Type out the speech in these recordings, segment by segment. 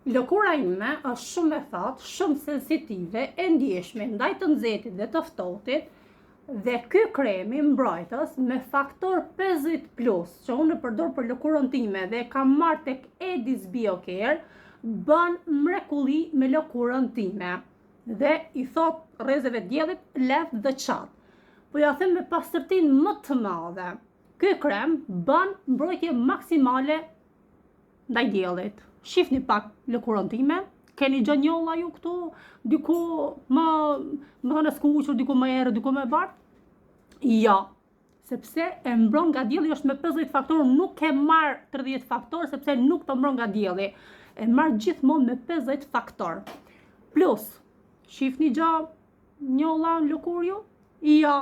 Lëkura ime është shumë e thatë, shumë sensitive, e ndjeshme ndaj të nxehtit dhe të ftohtit, dhe ky kremi mbrojtës me faktor 50+, që unë e përdor për lëkurën time dhe kam marrë tek Edis Biocare, bën mrekulli me lëkurën time. Dhe i thot rrezeve të diellit left the chat. Po ja them me pastërtinë më të madhe. Ky krem bën mbrojtje maksimale ndaj diellit. Shifni pak lëkurën time, keni gjë njolla ju këtu, diku më thënë skuqur, diku më errët, diku më bardhë? Ja, sepse e mbron nga dielli, është me 50 faktor, nuk e marr 30 faktor, sepse nuk të mbron nga dielli. E marr gjithmonë me 50 faktor. Plus, shifni gjë njolla në lëkurë ju? Ja,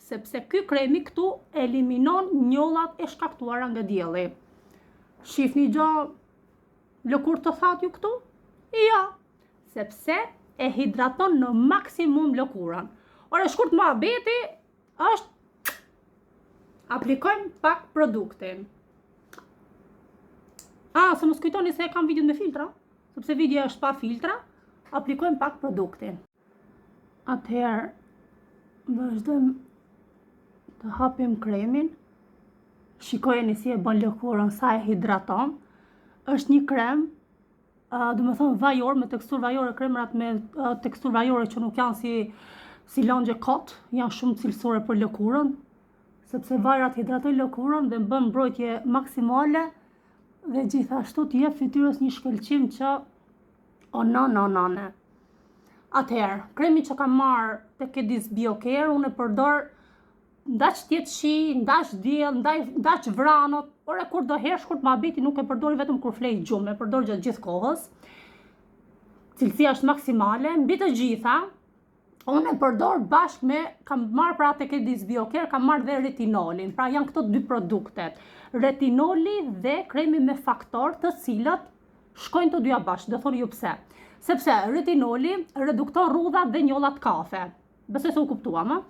sepse ky kremi këtu eliminon njollat e shkaktuara nga dielli. Shifni gjë lëkurë të thatë ju këtu? Ja, sepse e hidraton në maksimum lëkurën. Ore, shkurt muhabeti është aplikojmë pak produktin. Se mos kujtoni se e kam videon me filtra, sepse video është pa filtra, aplikojmë pak produktin. Atëherë, vazhdojmë të hapim kremin. Shikojeni si e bën lëkurën, sa e hidraton. Është një krem, do me thënë vajor, me tekstur vajore, kremrat me tekstur vajore që nuk janë si lëngje kot, janë shumë cilësore për lëkurën, sepse vajrat hidratojnë lëkurën dhe bën mbrojtje maksimale dhe gjithashtu të jep fytyrës një shkëlqim që nane. Atëherë, kremi që kam marrë tek Edis Biocare, unë e përdor ndaq tjetëshi, ndaq diell, ndaq vranot. Ore, kur do herë shkurt muhabeti nuk e përdori vetëm kur flej gjumë, e përdor gjatë gjithë kohës. Cilësia është maksimale, mbi të gjitha, unë e përdor bashkë me, kam marrë pra tek Edis Biocare, kam marrë dhe retinolin. Pra janë këto dy produktet, retinoli dhe kremi me faktor, të cilët shkojnë të dyja bashkë, do thoni ju pse. Sepse retinoli redukton rrudhat dhe njollat kafe. Besoj se u kuptuam,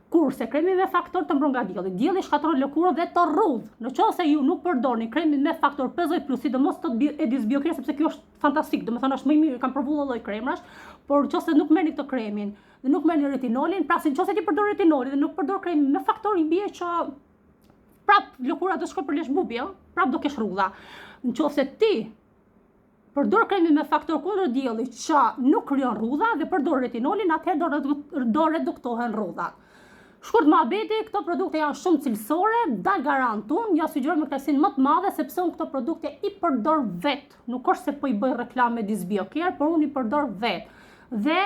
kurse kremi me faktor të mbron nga dielli. Dielli shkatron lëkurën dhe të rrudh. Në qoftë se ju nuk përdorni kremin me faktor 50+, sidomos të Edis Biocare, sepse kjo është fantastik, domethënë është më i mirë, kam provuar lloj kremrash, por nëse nuk merrni këtë kremin dhe nuk merrni retinolin, pra nëse ti përdor retinolin dhe nuk përdor kremin me faktor, i bie që prap lëkura do shkoj për lesh bubi, prap do kesh rrudha. Nëse ti përdor kremin me faktor kundër diellit që nuk krijon rrudha dhe përdor retinolin, atëherë do reduktohen rrudhat. Shkurt muhabeti, këto produkte janë shumë cilësore, dal garantun, ja sugjeroj me kënaqësinë më të madhe sepse unë këto produkte i përdor vet. Nuk është se po i bëj reklamë Edis Biocare, por unë i përdor vet. Dhe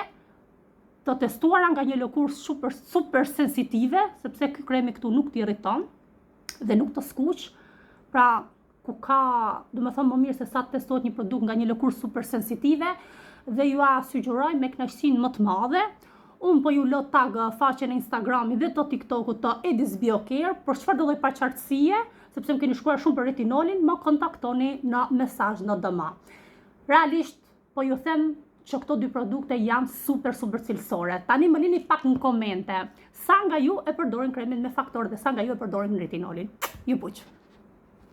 të testuara nga një lëkurë super sensitive, sepse ky kremi këtu nuk t'irriton dhe nuk të skuq. Pra, ku ka, do me thënë më mirë se sa të testohet një produkt nga një lëkurë super sensitive, dhe ju a sugjeroj me kënaqësinë më të madhe. Unë po ju lë tag faqen e Instagramit dhe të TikTokut të Edis Biocare, për çfarë do lloj paqartësie, sepse më keni shkruar shumë për retinolin, më kontaktoni në mesazh në DM. Realisht po ju them që këto dy produkte janë super cilësore. Tani më lini pak në komente sa nga ju e përdorin kremin me faktor dhe sa nga ju e përdorin retinolin. Ju buq.